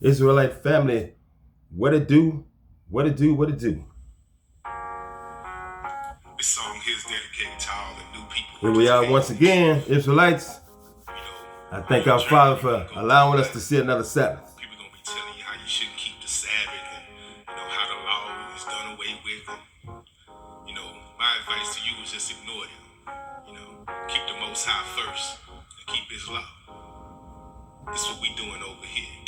Israelite family, what it do? What it do? What it do? This song here is dedicated to all the new people. Here we are once again, Israelites. I thank our Father for allowing us to see another Sabbath. People gonna be telling you how you shouldn't keep the Sabbath and how the law is done away with. And, my advice to you is just ignore them. Keep the Most High first and keep His law. This is what we doing over here.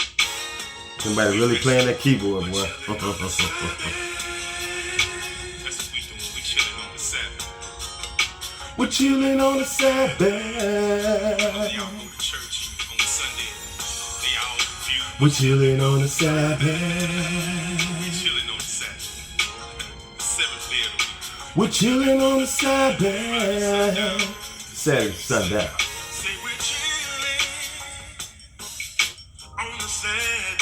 Somebody really playing that keyboard, boy. That's what we doing. We chilling on the Sabbath. We're chilling on the Sabbath. Y'all go to church on Sunday. They all confused. We're chilling on the Sabbath. We chilling on the Sabbath. The seventh day of the week. We're chilling on the Sabbath. Saturday, sundown. Say we're chilling on the Sabbath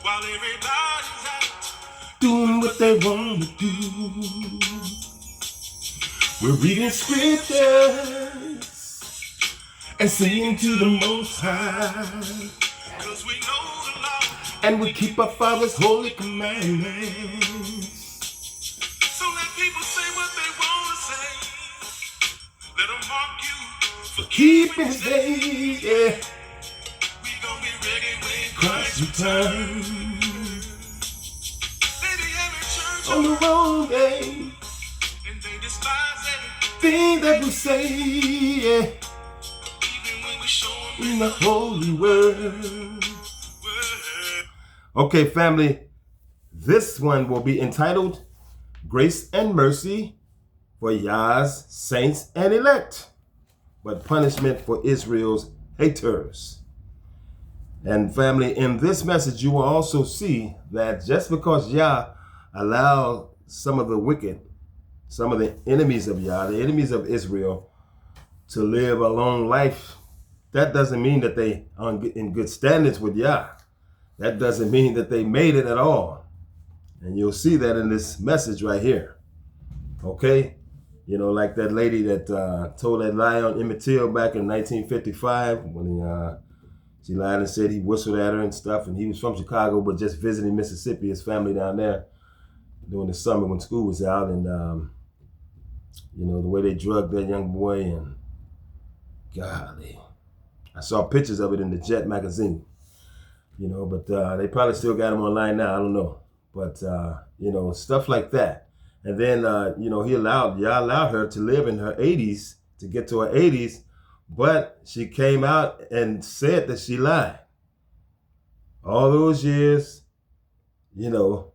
while everybody's out Doing what they want to do. We're reading scriptures and singing to the Most High. 'cause we know the law. And we keep our Father's holy commandments. So let people say what they want to say. Let them mock you for Keeping His day, yeah. We gon' be ready when Christ Christ returns They be having church on the wrong day. and they despise everything. Thing that we say, yeah, Even when we show them in the holy word. Okay, family, this one will be entitled Grace and Mercy for Yah's Saints and Elect, but punishment for Israel's haters. And family, in this message, you will also see that just because Yah allowed some of the wicked, some of the enemies of Yah, the enemies of Israel, to live a long life, that doesn't mean that they are in good standings with Yah. That doesn't mean that they made it at all. And you'll see that in this message right here. Okay? Like that lady that told that lie on Emmett Till back in 1955 when she lied and said he whistled at her and stuff, and he was from Chicago but just visiting Mississippi, his family down there during the summer when school was out, and the way they drugged that young boy, and golly, I saw pictures of it in the Jet magazine, but they probably still got him online now, I don't know, but stuff like that. And then Yah allowed her to live in her 80s, to get to her 80s, but she came out and said that she lied. All those years, but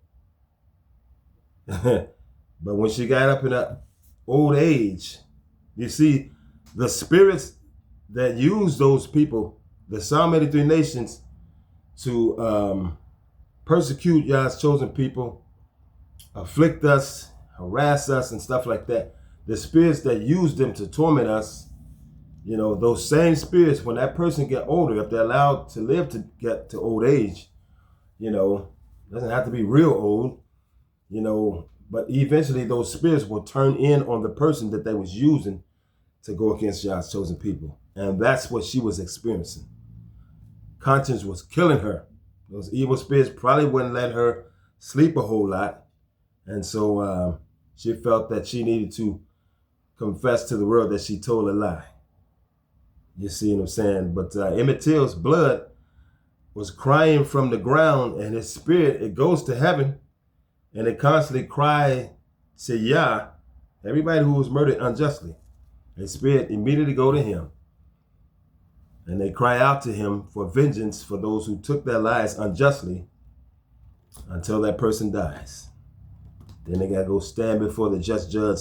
when she got up in her old age, you see, the spirits that use those people, the Psalm 83 nations, to persecute Yah's chosen people, afflict us, harass us, and stuff like that, the spirits that use them to torment us, those same spirits, when that person get older, if they're allowed to live to get to old age, doesn't have to be real old, but eventually those spirits will turn in on the person that they was using to go against God's chosen people. And that's what she was experiencing. Conscience was killing her. Those evil spirits probably wouldn't let her sleep a whole lot. And so she felt that she needed to confess to the world that she told a lie. You see what I'm saying? But Emmett Till's blood was crying from the ground, and his spirit, it goes to heaven, and it constantly cried to Yah, everybody who was murdered unjustly. His spirit immediately go to him, and they cry out to him for vengeance for those who took their lives unjustly until that person dies. Then they got to go stand before the just judge.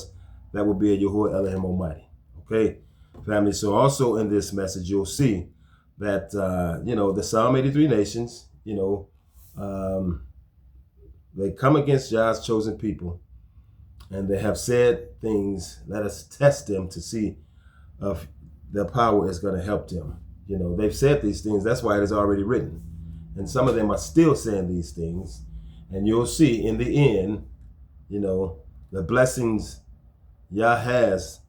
That will be a Yahuwah Elohim Almighty. Okay, family. So also in this message, you'll see that, the Psalm 83 nations, they come against Yah's chosen people, and they have said things. Let us test them to see if their power is going to help them. They've said these things. That's why it is already written. And some of them are still saying these things. And you'll see in the end, the blessings Yah has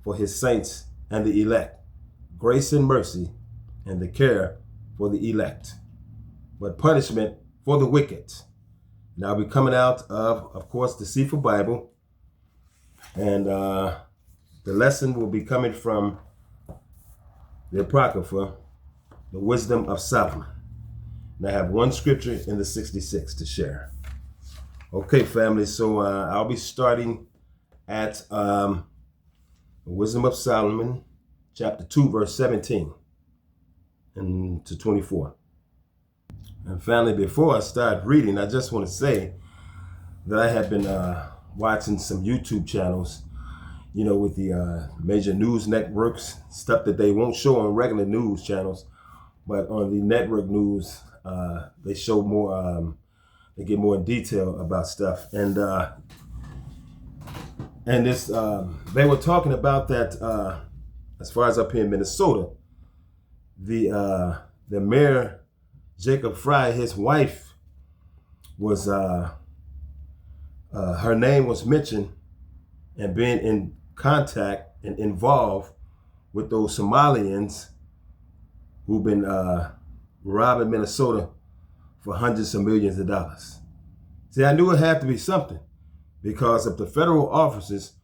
for his saints and the elect. Grace and mercy and the care for the elect. but punishment for the wicked. Now we're coming out of course, the Sefer Bible. And the lesson will be coming from the Apocrypha, the Wisdom of Solomon. And I have one scripture in the 66 to share. Okay, family, so I'll be starting at the Wisdom of Solomon, chapter 2, verse 17 and to 24. And family, before I start reading, I just want to say that I have been watching some YouTube channels, you know, with the major news networks, stuff that they won't show on regular news channels, but on the network news, they show more, they get more in detail about stuff. And this, they were talking about that, as far as up here in Minnesota, the mayor, Jacob Fry, his wife was, her name was mentioned and being in contact and involved with those Somalians who've been robbing Minnesota for hundreds of millions of dollars. See, I knew it had to be something, because if the federal officers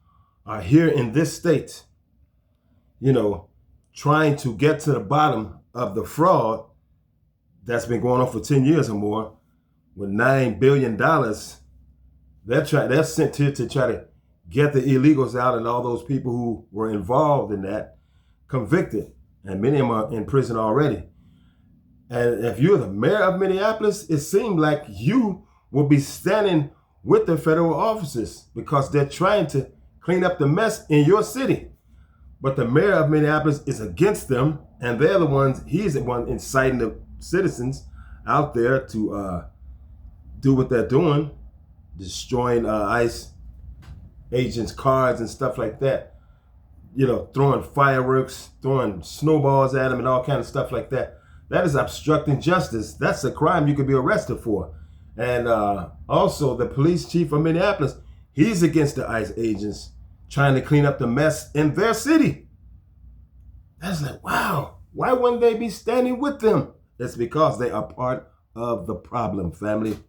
are here in this state, you know, trying to get to the bottom of the fraud that's been going on for 10 years or more, with $9 billion, they're sent here to try to get the illegals out, and all those people who were involved in that convicted, and many of them are in prison already. And if you're the mayor of Minneapolis, it seemed like you will be standing with the federal officers, because they're trying to clean up the mess in your city. But the mayor of Minneapolis is against them, and they're the ones, he's the one inciting the citizens out there to do what they're doing, destroying ICE agents' cars and stuff like that. You know, throwing fireworks, throwing snowballs at them and all kind of stuff like that. That is obstructing justice. That's a crime you could be arrested for. And also the police chief of Minneapolis, he's against the ICE agents trying to clean up the mess in their city. That's like, wow, why wouldn't they be standing with them? It's because they are part of the problem, family.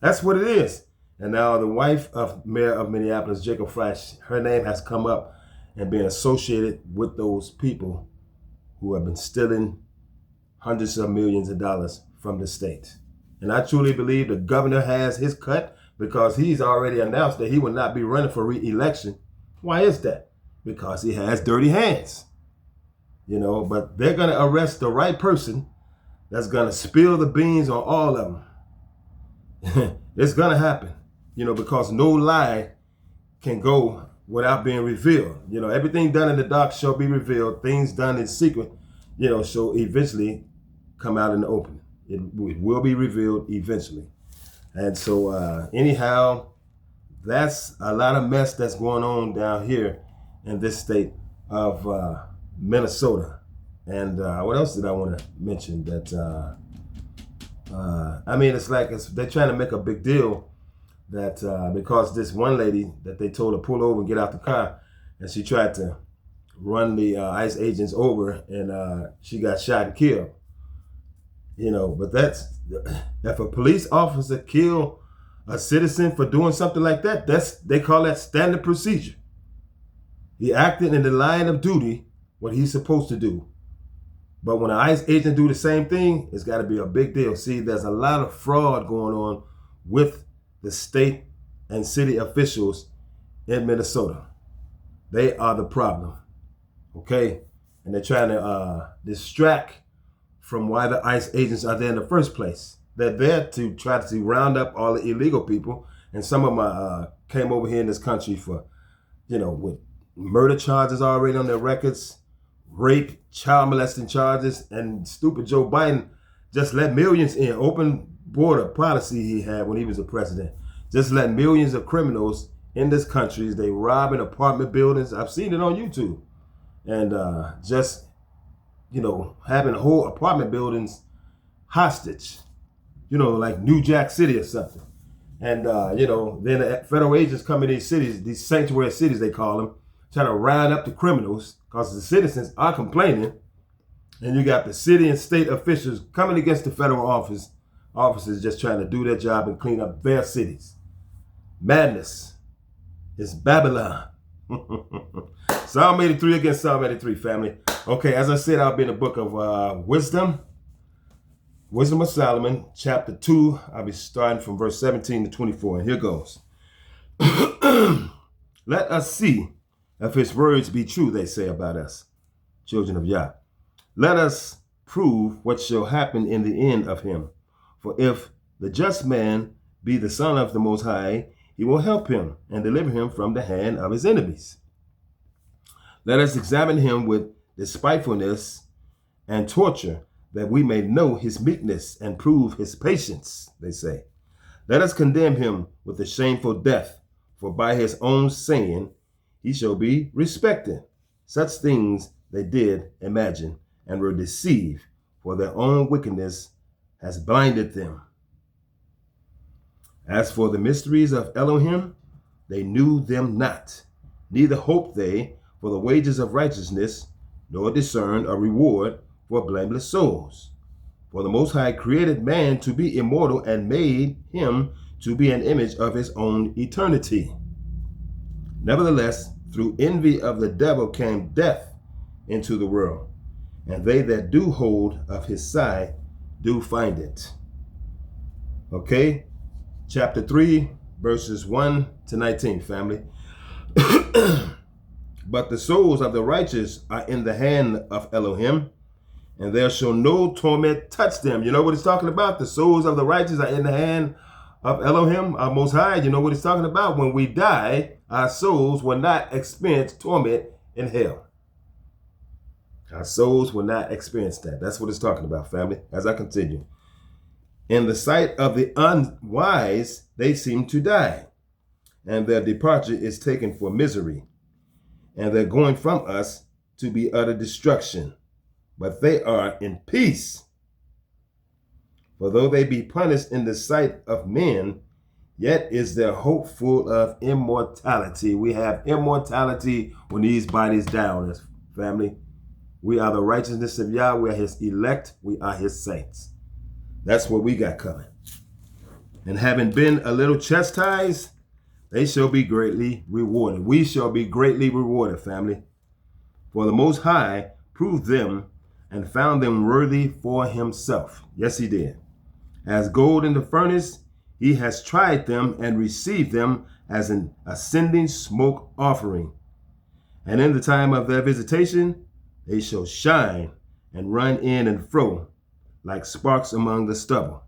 That's what it is. And now the wife of Mayor of Minneapolis, Jacob Fry, her name has come up and been associated with those people who have been stealing hundreds of millions of dollars from the state. And I truly believe the governor has his cut, because he's already announced that he will not be running for re-election. Why is that? Because he has dirty hands. You know, but they're going to arrest the right person that's going to spill the beans on all of them. It's going to happen, you know, because no lie can go without being revealed. You know, everything done in the dark shall be revealed. Things done in secret, you know, shall eventually come out in the open. It will be revealed eventually. And so anyhow, that's a lot of mess that's going on down here in this state of Minnesota. And what else did I want to mention? That I mean, it's like they're trying to make a big deal that because this one lady that they told to pull over and get out the car, and she tried to run the ICE agents over, and she got shot and killed. You know, but that's, if a police officer kill a citizen for doing something like that, they call that standard procedure. He acted in the line of duty, what he's supposed to do. But when an ICE agent do the same thing, it's got to be a big deal. See, there's a lot of fraud going on with the state and city officials in Minnesota. They are the problem, okay? And they're trying to distract from why the ICE agents are there in the first place. They're there to try to round up all the illegal people. And some of them came over here in this country for, you know, with murder charges already on their records, rape, child molesting charges, and stupid Joe Biden just let millions in. Open border policy he had when he was a president. Just let millions of criminals in this country. They robbing apartment buildings. I've seen it on YouTube. And just, you know, having whole apartment buildings hostage, you know, like New Jack City or something. And, you know, then the federal agents come in these cities, these sanctuary cities, they call them, trying to round up the criminals because the citizens are complaining. And you got the city and state officials coming against the federal office officers just trying to do their job and clean up their cities. Madness is Babylon. Psalm 83 against Psalm 83, family. Okay, as I said, I'll be in the book of Wisdom of Solomon, chapter 2. I'll be starting from verse 17 to 24. And here goes. Let us see if his words be true, they say about us, children of Yah. Let us prove what shall happen in the end of him. For if the just man be the son of the Most High, he will help him and deliver him from the hand of his enemies. Let us examine him with despitefulness and torture, that we may know his meekness and prove his patience, they say. Let us condemn him with a shameful death, for by his own saying he shall be respected. Such things they did imagine and were deceived, for their own wickedness has blinded them. As for the mysteries of Elohim, they knew them not, neither hoped they for the wages of righteousness, nor discerned a reward for blameless souls. For the Most High created man to be immortal and made him to be an image of his own eternity. Nevertheless, through envy of the devil came death into the world, and they that do hold of his side do find it. Okay, chapter 3, verses 1 to 19, family. But the souls of the righteous are in the hand of Elohim, and there shall no torment touch them. You know what it's talking about? The souls of the righteous are in the hand of Elohim, our Most High. You know what it's talking about? When we die, our souls will not experience torment in hell. Our souls will not experience that. That's what it's talking about, family, as I continue. In the sight of the unwise, they seem to die, and their departure is taken for misery, and their going from us to be utter destruction. But they are in peace. For though they be punished in the sight of men, yet is their hope full of immortality. We have immortality when these bodies down, family. We are the righteousness of Yah. We are his elect. We are his saints. That's what we got coming. And having been a little chastised, they shall be greatly rewarded. We shall be greatly rewarded, family. For the Most High proved them and found them worthy for himself. Yes, he did. As gold in the furnace, he has tried them and received them as an ascending smoke offering. And in the time of their visitation, they shall shine and run in and fro like sparks among the stubble.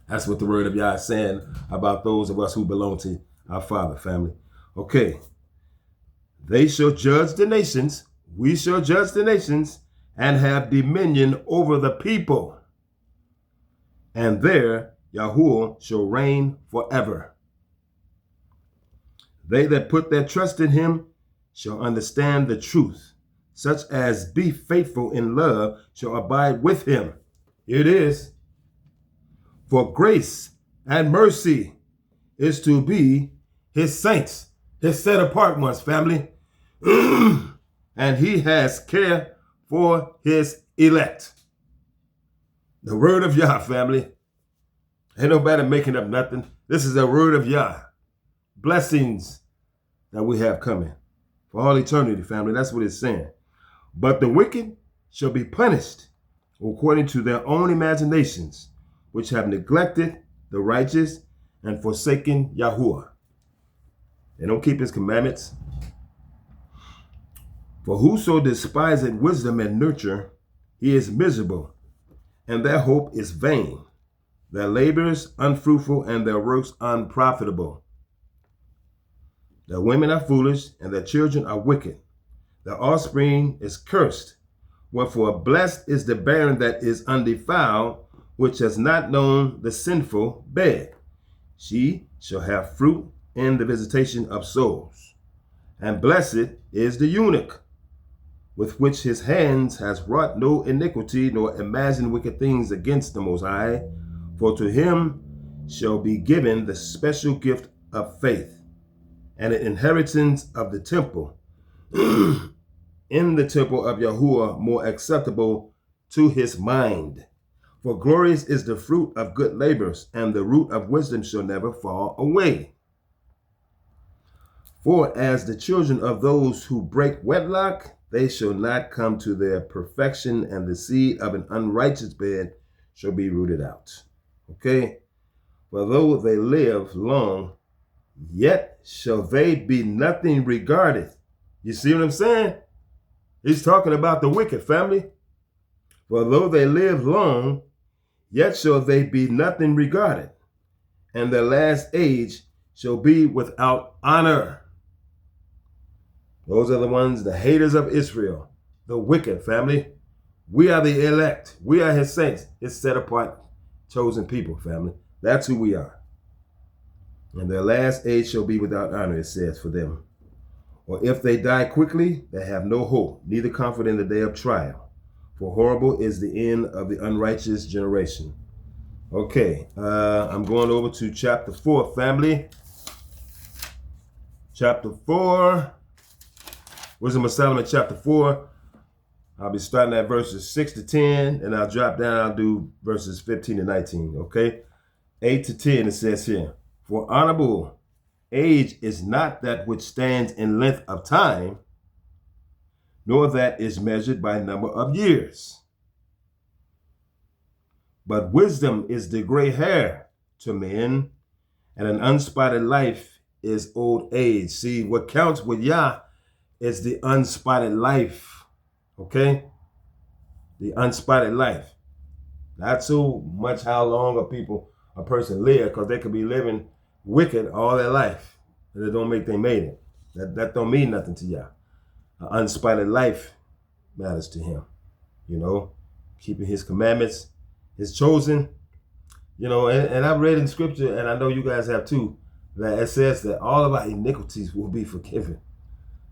That's what the word of Yah is saying about those of us who belong to our Father, family. Okay. They shall judge the nations. We shall judge the nations and have dominion over the people. And there Yahuwah shall reign forever. They that put their trust in him shall understand the truth. Such as be faithful in love shall abide with him. Here it is. For grace and mercy is to be his saints, his set apart ones, family. And he has care for his elect. The word of Yah, family. Ain't nobody making up nothing. This is the word of Yah. Blessings that we have coming for all eternity, family. That's what it's saying. But the wicked shall be punished according to their own imaginations, which have neglected the righteous and forsaken Yahuwah. They don't keep his commandments. For whoso despiseth wisdom and nurture, he is miserable, and their hope is vain. Their labors unfruitful, and their works unprofitable. Their women are foolish, and their children are wicked. Their offspring is cursed. Wherefore blessed is the barren that is undefiled, which has not known the sinful bed. She shall have fruit in the visitation of souls. And blessed is the eunuch, with which his hands has wrought no iniquity, nor imagined wicked things against the Most High. For to him shall be given the special gift of faith, and an inheritance of the temple, in the temple of Yahuwah, more acceptable to his mind. For glorious is the fruit of good labors, and the root of wisdom shall never fall away. For as the children of those who break wedlock, they shall not come to their perfection, and the seed of an unrighteous bed shall be rooted out. Okay? For though they live long, yet shall they be nothing regarded. You see what I'm saying? He's talking about the wicked, family. For though they live long, yet shall they be nothing regarded, and the last age shall be without honor. Those are the ones, the haters of Israel, the wicked, family. We are the elect. We are his saints, his set apart, chosen people, family. That's who we are. And their last age shall be without honor, it says, for them. Or if they die quickly, they have no hope, neither comfort in the day of trial. For horrible is the end of the unrighteous generation. Okay, I'm going over to chapter 4, family. Chapter 4. Wisdom of Solomon, chapter 4. I'll be starting at verses 6 to 10, and I'll drop down. I'll do verses 15 to 19, okay? 8 to 10, it says here, for honorable age is not that which stands in length of time, nor that is measured by number of years. But wisdom is the gray hair to men, and an unspotted life is old age. See, what counts with Yah is the unspotted life, okay? The unspotted life. Not so much how long a person live, because they could be living wicked all their life, and it don't make they made it. That don't mean nothing to Yah. An unspotted life matters to him, you know, keeping his commandments, his chosen, you know, and I've read in scripture, and I know you guys have too, that it says that all of our iniquities will be forgiven.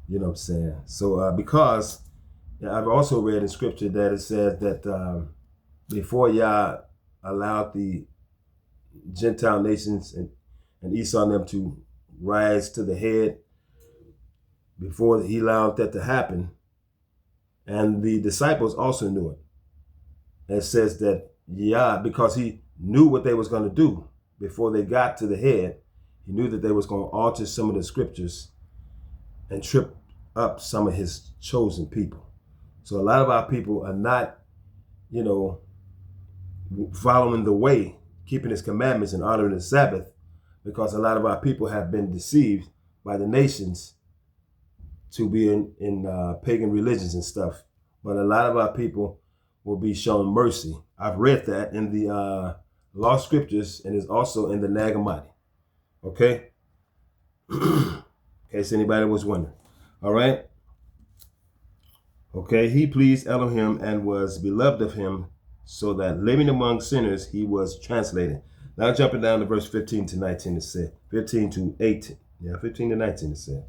You know what I'm saying? So because I've also read in scripture that it says that before Yah allowed the Gentile nations and Esau and them to rise to the head, before he allowed that to happen, and the disciples also knew it. And it says that Yah, because he knew what they was going to do before they got to the head, he knew that they was going to alter some of the scriptures and trip up some of his chosen people. So a lot of our people are not, you know, following the way, keeping his commandments and honoring the Sabbath, because a lot of our people have been deceived by the nations to be in pagan religions and stuff. But a lot of our people will be shown mercy. I've read that in the law scriptures, and it's also in the Nag Hammadi. Okay? In case anybody was wondering. All right? Okay, he pleased Elohim and was beloved of him, so that living among sinners he was translated. Now jumping down to verse 15 to 19, it says, 15 to 18. Yeah, 15 to 19 it says.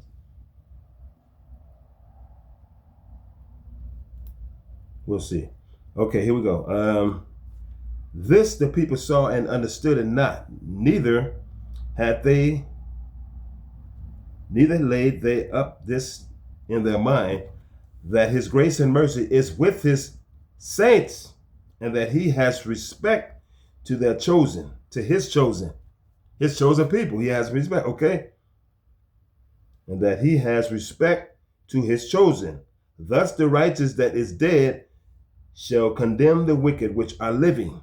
We'll see. Okay, here we go. This the people saw and understood it not, neither laid they up this in their mind, that his grace and mercy is with his saints, and that he has respect to their chosen, to his chosen people. He has respect, okay? And that he has respect to his chosen. Thus the righteous that is dead shall condemn the wicked which are living,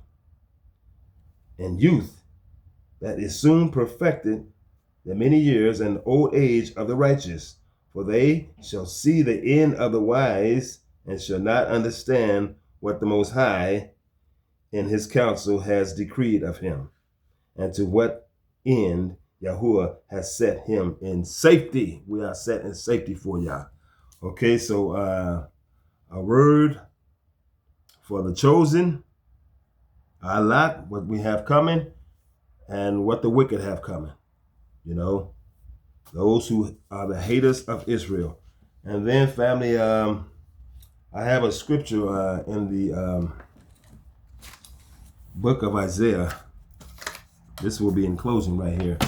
and youth that is soon perfected, the many years and old age of the righteous. For they shall see the end of the wise, and shall not understand what the Most High in his counsel has decreed of him, and to what end Yahuwah has set him in safety. We are set in safety for Yah. Okay, so a word for the chosen, a lot, what we have coming, and what the wicked have coming. You know, those who are the haters of Israel. And then, family, I have a scripture in the book of Isaiah. This will be in closing right here.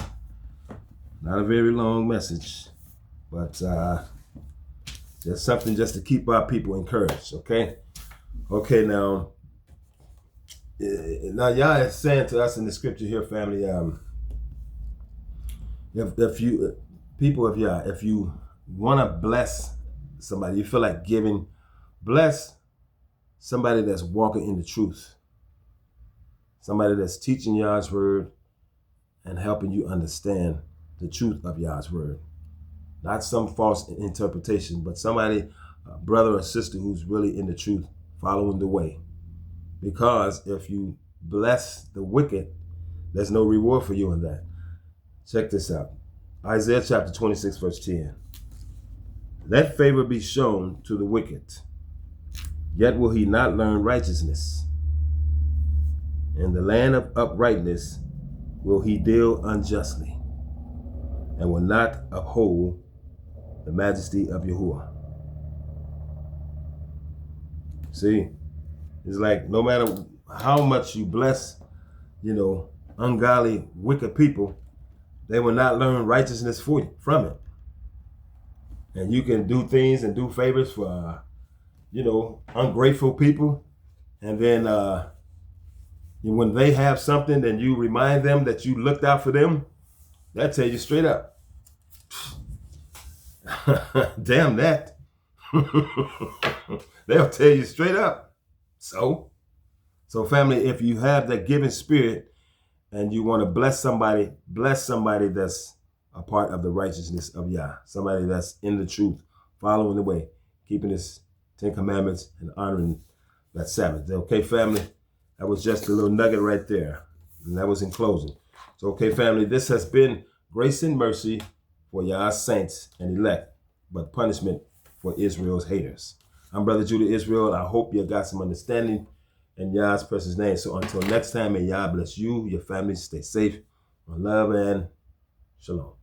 Not a very long message, but just something just to keep our people encouraged, okay? Okay, now, Now, Yah is saying to us in the scripture here, family, if you people of Yah, if you want to bless somebody, you feel like giving, bless somebody that's walking in the truth, somebody that's teaching Yah's word and helping you understand the truth of Yah's word. Not some false interpretation, but somebody, a brother or sister who's really in the truth, following the way. Because if you bless the wicked, there's no reward for you in that. Check this out. Isaiah chapter 26, verse 10. Let favor be shown to the wicked, yet will he not learn righteousness. In the land of uprightness will he deal unjustly, and will not uphold the majesty of Yahuwah. See, it's like no matter how much you bless, ungodly, wicked people, they will not learn righteousness from it. And you can do things and do favors for, ungrateful people. And then when they have something, then you remind them that you looked out for them. They'll tell you straight up, damn that. They'll tell you straight up. So family, if you have that giving spirit and you want to bless somebody that's a part of the righteousness of Yah, somebody that's in the truth, following the way, keeping his 10 commandments and honoring that Sabbath. Okay, family, that was just a little nugget right there. And that was in closing. So, okay, family, this has been grace and mercy for Yah's saints and elect, but punishment for Israel's haters. I'm Brother Judah Israel. I hope you got some understanding in Yah's precious name. So until next time, may Yah bless you, your family, stay safe, love, and shalom.